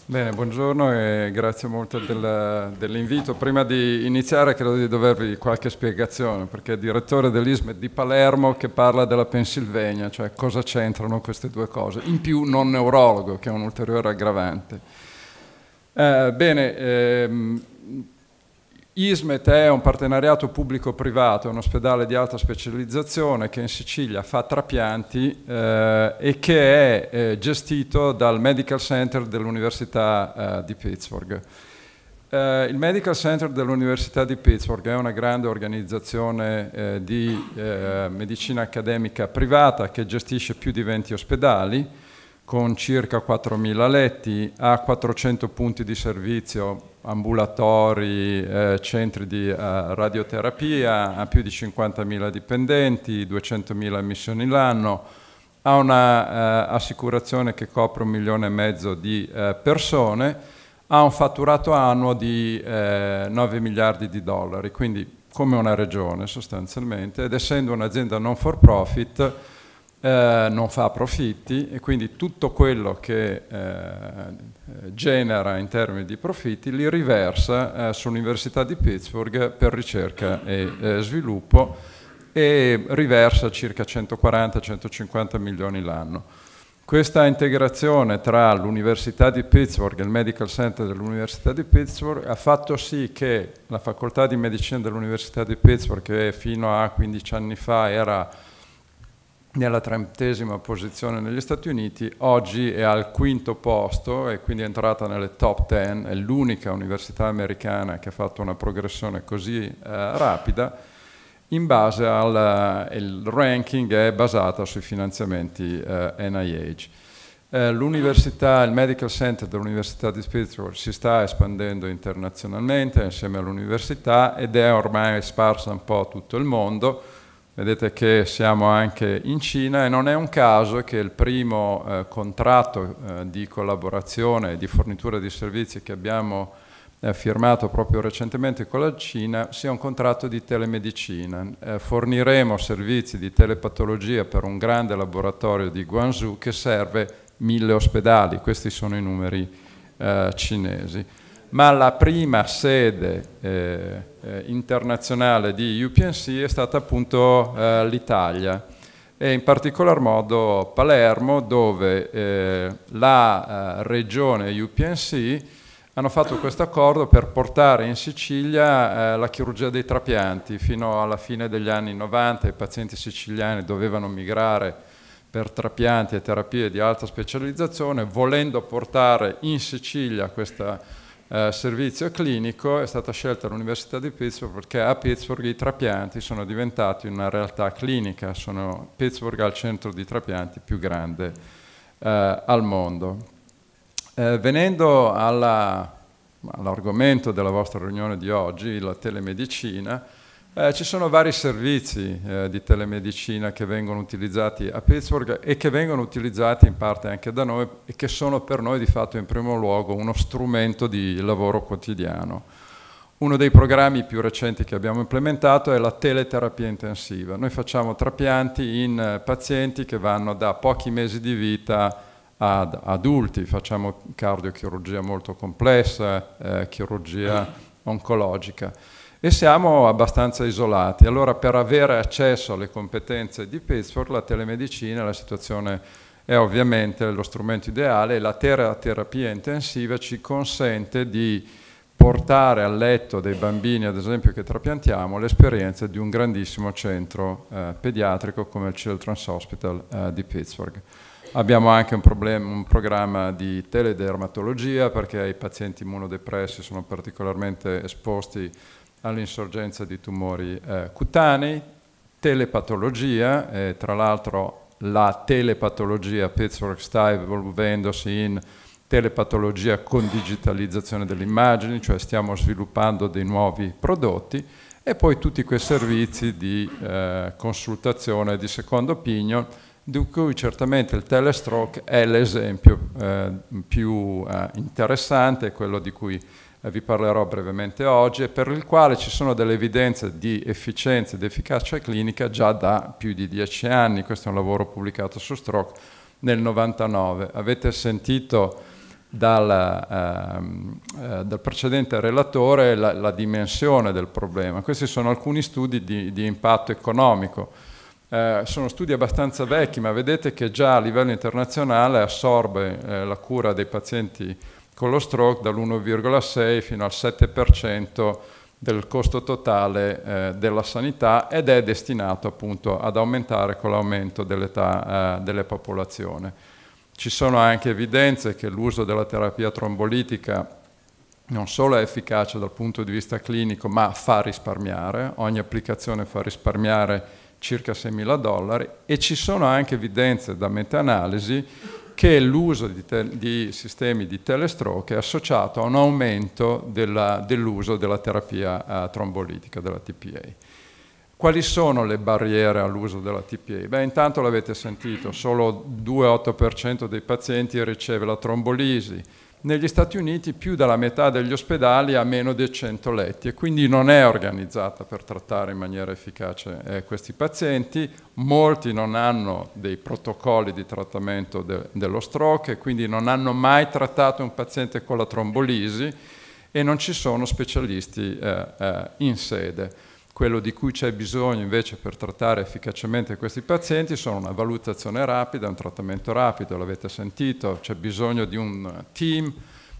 Bene, buongiorno e grazie molto dell'invito. Prima di iniziare credo di dovervi qualche spiegazione, perché è direttore dell'ISMET di Palermo che parla della Pennsylvania, cioè cosa c'entrano queste due cose. In più non neurologo, che è un ulteriore aggravante. ISMET è un partenariato pubblico-privato, è un ospedale di alta specializzazione che in Sicilia fa trapianti e che è gestito dal Medical Center dell'Università di Pittsburgh. Il Medical Center dell'Università di Pittsburgh è una grande organizzazione di medicina accademica privata che gestisce più di 20 ospedali con circa 4.000 letti, ha 400 punti di servizio, ambulatori, centri di radioterapia, ha più di 50.000 dipendenti, 200.000 ammissioni l'anno, ha un'assicurazione che copre 1,5 milioni di persone, ha un fatturato annuo di 9 miliardi di dollari, quindi come una regione sostanzialmente, ed essendo un'azienda non for profit non fa profitti e quindi tutto quello che genera in termini di profitti li riversa sull'Università di Pittsburgh per ricerca e sviluppo e riversa circa 140-150 milioni l'anno. Questa integrazione tra l'Università di Pittsburgh e il Medical Center dell'Università di Pittsburgh ha fatto sì che la facoltà di medicina dell'Università di Pittsburgh, che fino a 15 anni fa era nella 30ª posizione negli Stati Uniti, oggi è al 5º posto e quindi è entrata nelle top 10, è l'unica università americana che ha fatto una progressione così rapida, in base il ranking è basata sui finanziamenti NIH. L'università, il Medical Center dell'Università di Pittsburgh si sta espandendo internazionalmente insieme all'università ed è ormai sparsa un po' tutto il mondo. Vedete che siamo anche in Cina e non è un caso che il primo contratto di collaborazione e di fornitura di servizi che abbiamo firmato proprio recentemente con la Cina sia un contratto di telemedicina. Forniremo servizi di telepatologia per un grande laboratorio di Guangzhou che serve 1.000 ospedali, questi sono i numeri cinesi. Ma la prima sede internazionale di UPMC è stata appunto l'Italia e in particolar modo Palermo, dove la regione UPMC hanno fatto questo accordo per portare in Sicilia la chirurgia dei trapianti. Fino alla fine degli anni 90 i pazienti siciliani dovevano migrare per trapianti e terapie di alta specializzazione. Volendo portare in Sicilia questo servizio clinico è stata scelta l'Università di Pittsburgh perché a Pittsburgh i trapianti sono diventati una realtà clinica, Pittsburgh ha il centro di trapianti più grande al mondo. Venendo all'argomento della vostra riunione di oggi, la telemedicina, ci sono vari servizi di telemedicina che vengono utilizzati a Pittsburgh e che vengono utilizzati in parte anche da noi e che sono per noi di fatto in primo luogo uno strumento di lavoro quotidiano. Uno dei programmi più recenti che abbiamo implementato è la teleterapia intensiva. Noi facciamo trapianti in pazienti che vanno da pochi mesi di vita ad adulti, facciamo cardiochirurgia molto complessa, chirurgia oncologica. E siamo abbastanza isolati. Allora per avere accesso alle competenze di Pittsburgh, la telemedicina, la situazione è ovviamente lo strumento ideale e la terapia intensiva ci consente di portare a letto dei bambini, ad esempio, che trapiantiamo, l'esperienza di un grandissimo centro pediatrico come il Children's Hospital di Pittsburgh. Abbiamo anche un programma di teledermatologia perché i pazienti immunodepressi sono particolarmente esposti all'insorgenza di tumori cutanei, telepatologia, tra l'altro la telepatologia Pittsburgh sta evolvendosi in telepatologia con digitalizzazione delle immagini, cioè stiamo sviluppando dei nuovi prodotti e poi tutti quei servizi di consultazione di second opinion, di cui certamente il telestroke è l'esempio più interessante, quello di cui vi parlerò brevemente oggi, e per il quale ci sono delle evidenze di efficienza ed efficacia clinica già da più di 10 anni. Questo è un lavoro pubblicato su Stroke nel 99. Avete sentito dal precedente relatore la dimensione del problema. Questi sono alcuni studi di impatto economico. Sono studi abbastanza vecchi, ma vedete che già a livello internazionale assorbe la cura dei pazienti con lo stroke dall'1,6 fino al 7% del costo totale della sanità, ed è destinato appunto ad aumentare con l'aumento dell'età delle popolazioni. Ci sono anche evidenze che l'uso della terapia trombolitica non solo è efficace dal punto di vista clinico, ma fa risparmiare. Ogni applicazione fa risparmiare circa $6.000, e ci sono anche evidenze da meta-analisi che l'uso di sistemi di telestroke è associato a un aumento dell'uso della terapia trombolitica, della TPA. Quali sono le barriere all'uso della TPA? Beh, intanto l'avete sentito, solo 2,8% dei pazienti riceve la trombolisi. Negli Stati Uniti più della metà degli ospedali ha meno di 100 letti, e quindi non è organizzata per trattare in maniera efficace questi pazienti. Molti non hanno dei protocolli di trattamento dello stroke, e quindi non hanno mai trattato un paziente con la trombolisi, e non ci sono specialisti in sede. Quello di cui c'è bisogno invece per trattare efficacemente questi pazienti sono una valutazione rapida, un trattamento rapido, l'avete sentito, c'è bisogno di un team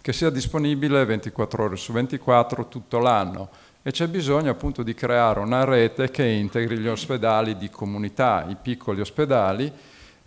che sia disponibile 24 ore su 24 tutto l'anno, e c'è bisogno appunto di creare una rete che integri gli ospedali di comunità, i piccoli ospedali,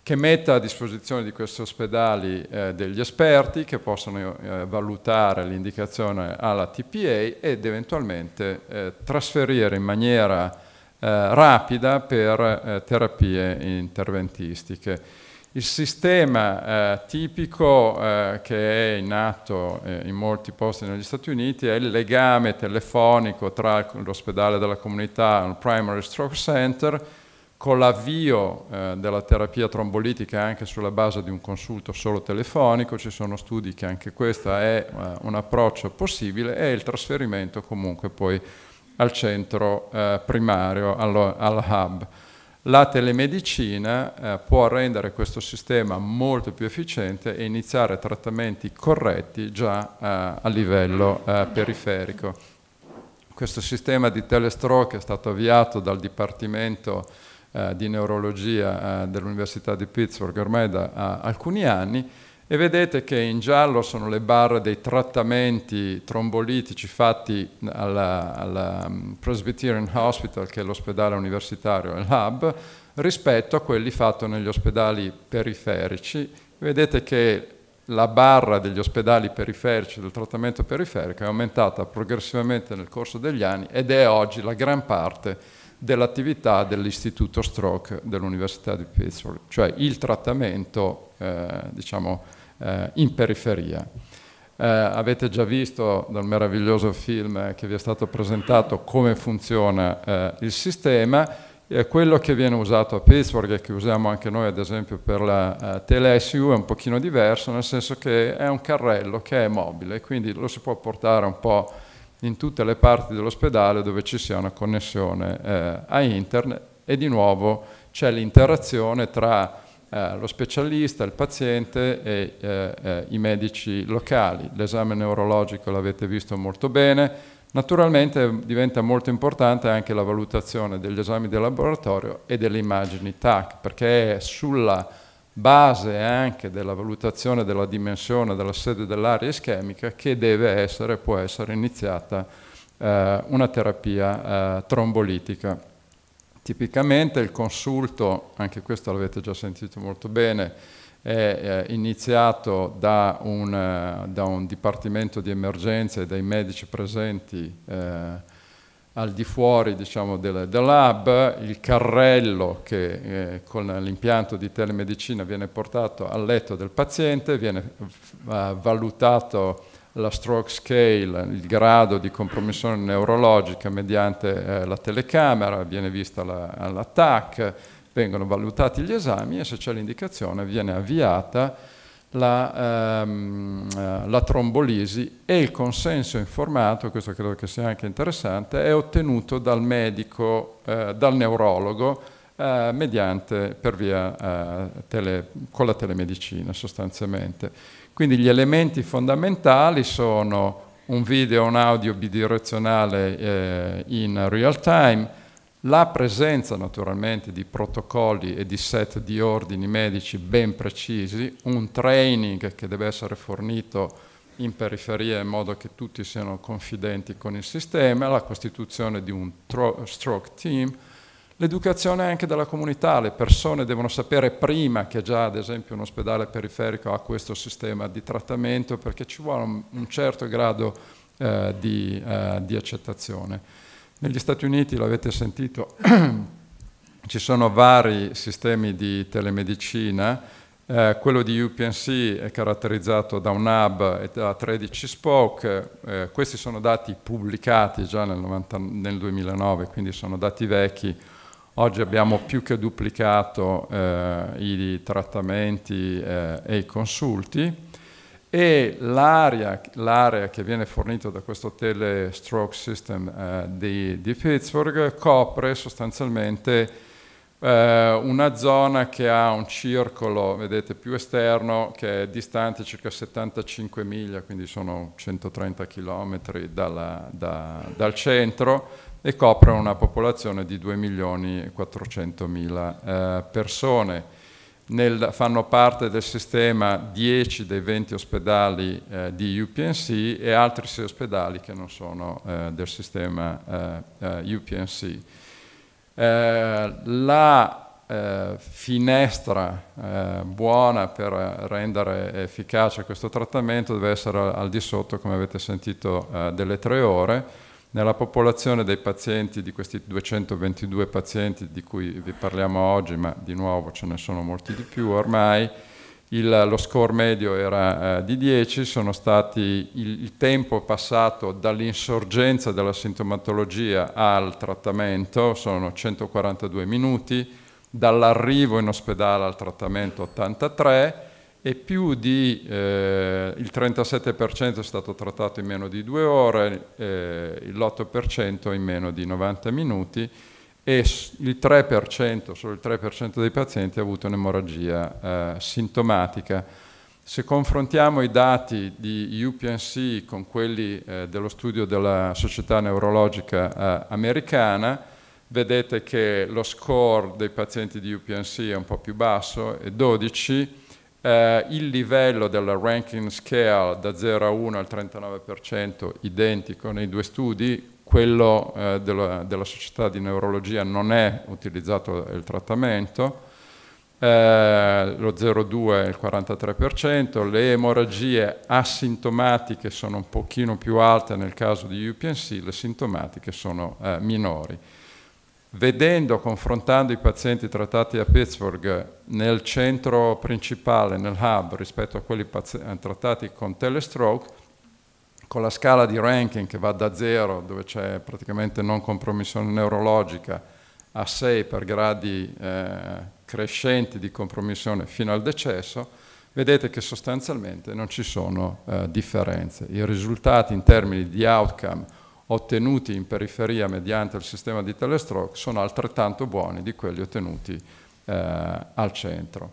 che metta a disposizione di questi ospedali degli esperti che possono valutare l'indicazione alla TPA ed eventualmente trasferire in maniera rapida per terapie interventistiche. Il sistema tipico che è in atto in molti posti negli Stati Uniti è il legame telefonico tra l'ospedale della comunità e il Primary Stroke Center, con l'avvio della terapia trombolitica anche sulla base di un consulto solo telefonico. Ci sono studi che anche questo è un approccio possibile, e il trasferimento comunque poi al centro primario, al hub. La telemedicina può rendere questo sistema molto più efficiente e iniziare trattamenti corretti già a livello periferico. Questo sistema di telestroke è stato avviato dal Dipartimento di Neurologia dell'Università di Pittsburgh ormai da alcuni anni, e vedete che in giallo sono le barre dei trattamenti trombolitici fatti alla Presbyterian Hospital, che è l'ospedale universitario, il hub, rispetto a quelli fatti negli ospedali periferici. Vedete che la barra degli ospedali periferici, del trattamento periferico, è aumentata progressivamente nel corso degli anni, ed è oggi la gran parte dell'attività dell'Istituto Stroke dell'Università di Pittsburgh, cioè il trattamento in periferia. Avete già visto dal meraviglioso film che vi è stato presentato come funziona il sistema. Quello che viene usato a Pittsburgh e che usiamo anche noi ad esempio per la tele-ICU è un pochino diverso, nel senso che è un carrello che è mobile, quindi lo si può portare un po' in tutte le parti dell'ospedale dove ci sia una connessione a internet, e di nuovo c'è l'interazione tra lo specialista, il paziente e i medici locali. L'esame neurologico l'avete visto molto bene. Naturalmente diventa molto importante anche la valutazione degli esami di laboratorio e delle immagini TAC, perché è sulla base anche della valutazione della dimensione della sede dell'area ischemica che può essere iniziata una terapia trombolitica. Tipicamente il consulto, anche questo l'avete già sentito molto bene, è iniziato da un dipartimento di emergenza e dai medici presenti al di fuori, diciamo, del hub. Il carrello che con l'impianto di telemedicina viene portato al letto del paziente, viene valutato la stroke scale, il grado di compromissione neurologica mediante la telecamera, viene vista la TAC, vengono valutati gli esami, e se c'è l'indicazione viene avviata la trombolisi, e il consenso informato, questo credo che sia anche interessante, è ottenuto dal medico, dal neurologo, per via con la telemedicina sostanzialmente. Quindi gli elementi fondamentali sono un video e un audio bidirezionale in real time, la presenza naturalmente di protocolli e di set di ordini medici ben precisi, un training che deve essere fornito in periferia in modo che tutti siano confidenti con il sistema, la costituzione di un stroke team, l'educazione anche della comunità. Le persone devono sapere prima che già ad esempio un ospedale periferico ha questo sistema di trattamento, perché ci vuole un certo grado di accettazione. Negli Stati Uniti, l'avete sentito, ci sono vari sistemi di telemedicina. Quello di UPMC è caratterizzato da un hub e da 13 spoke. Questi sono dati pubblicati già nel 2009, quindi sono dati vecchi. Oggi abbiamo più che duplicato i trattamenti e i consulti. E l'area che viene fornita da questo telestroke system di Pittsburgh copre sostanzialmente una zona che ha un circolo, vedete, più esterno, che è distante circa 75 miglia, quindi sono 130 chilometri dal centro, e copre una popolazione di 2.400.000 persone. Fanno parte del sistema 10 dei 20 ospedali di UPMC e altri 6 ospedali che non sono del sistema UPMC. La finestra buona per rendere efficace questo trattamento deve essere al di sotto, come avete sentito, delle 3 ore. Nella popolazione dei pazienti, di questi 222 pazienti di cui vi parliamo oggi, ma di nuovo ce ne sono molti di più ormai, lo score medio era di 10, sono stati il tempo passato dall'insorgenza della sintomatologia al trattamento sono 142 minuti, dall'arrivo in ospedale al trattamento 83, e più di il 37% è stato trattato in meno di 2 ore, l'8% in meno di 90 minuti, e il 3%, solo il 3% dei pazienti ha avuto un'emorragia sintomatica. Se confrontiamo i dati di UPMC con quelli dello studio della Società Neurologica Americana, vedete che lo score dei pazienti di UPMC è un po' più basso, è 12, il livello della ranking scale da 0 a 1 al 39% identico nei 2 studi, quello della Società di Neurologia non è utilizzato il trattamento, lo 0,2 è il 43%, le emorragie asintomatiche sono un pochino più alte nel caso di UPMC, le sintomatiche sono minori. Confrontando i pazienti trattati a Pittsburgh nel centro principale, nel hub, rispetto a quelli trattati con telestroke, con la scala di ranking che va da 0, dove c'è praticamente non compromissione neurologica, a 6 per gradi crescenti di compromissione fino al decesso, vedete che sostanzialmente non ci sono differenze. I risultati in termini di outcome ottenuti in periferia mediante il sistema di telestroke sono altrettanto buoni di quelli ottenuti al centro.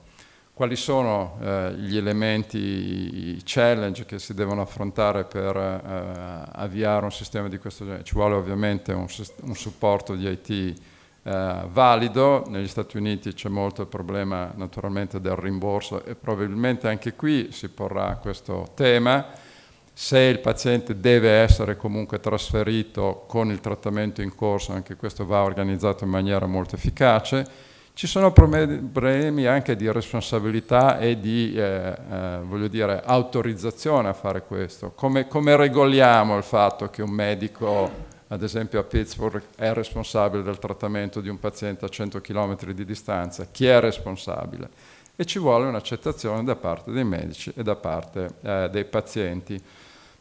Quali sono gli elementi, i challenge che si devono affrontare per avviare un sistema di questo genere? Ci vuole ovviamente un supporto di IT valido. Negli Stati Uniti c'è molto il problema naturalmente del rimborso e probabilmente anche qui si porrà questo tema. Se il paziente deve essere comunque trasferito con il trattamento in corso, anche questo va organizzato in maniera molto efficace. Ci sono problemi anche di responsabilità e di voglio dire, autorizzazione a fare questo. Come regoliamo il fatto che un medico, ad esempio a Pittsburgh, è responsabile del trattamento di un paziente a 100 km di distanza? Chi è responsabile? E ci vuole un'accettazione da parte dei medici e da parte dei pazienti.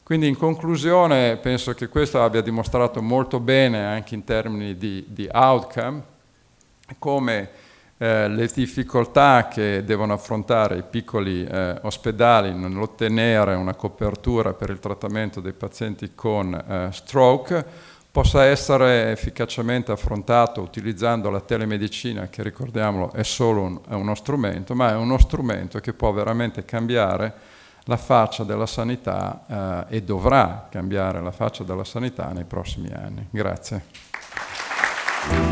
Quindi in conclusione penso che questo abbia dimostrato molto bene anche in termini di outcome come le difficoltà che devono affrontare i piccoli ospedali nell'ottenere una copertura per il trattamento dei pazienti con stroke possa essere efficacemente affrontato utilizzando la telemedicina, che ricordiamolo è solo uno strumento, ma è uno strumento che può veramente cambiare la faccia della sanità e dovrà cambiare la faccia della sanità nei prossimi anni. Grazie.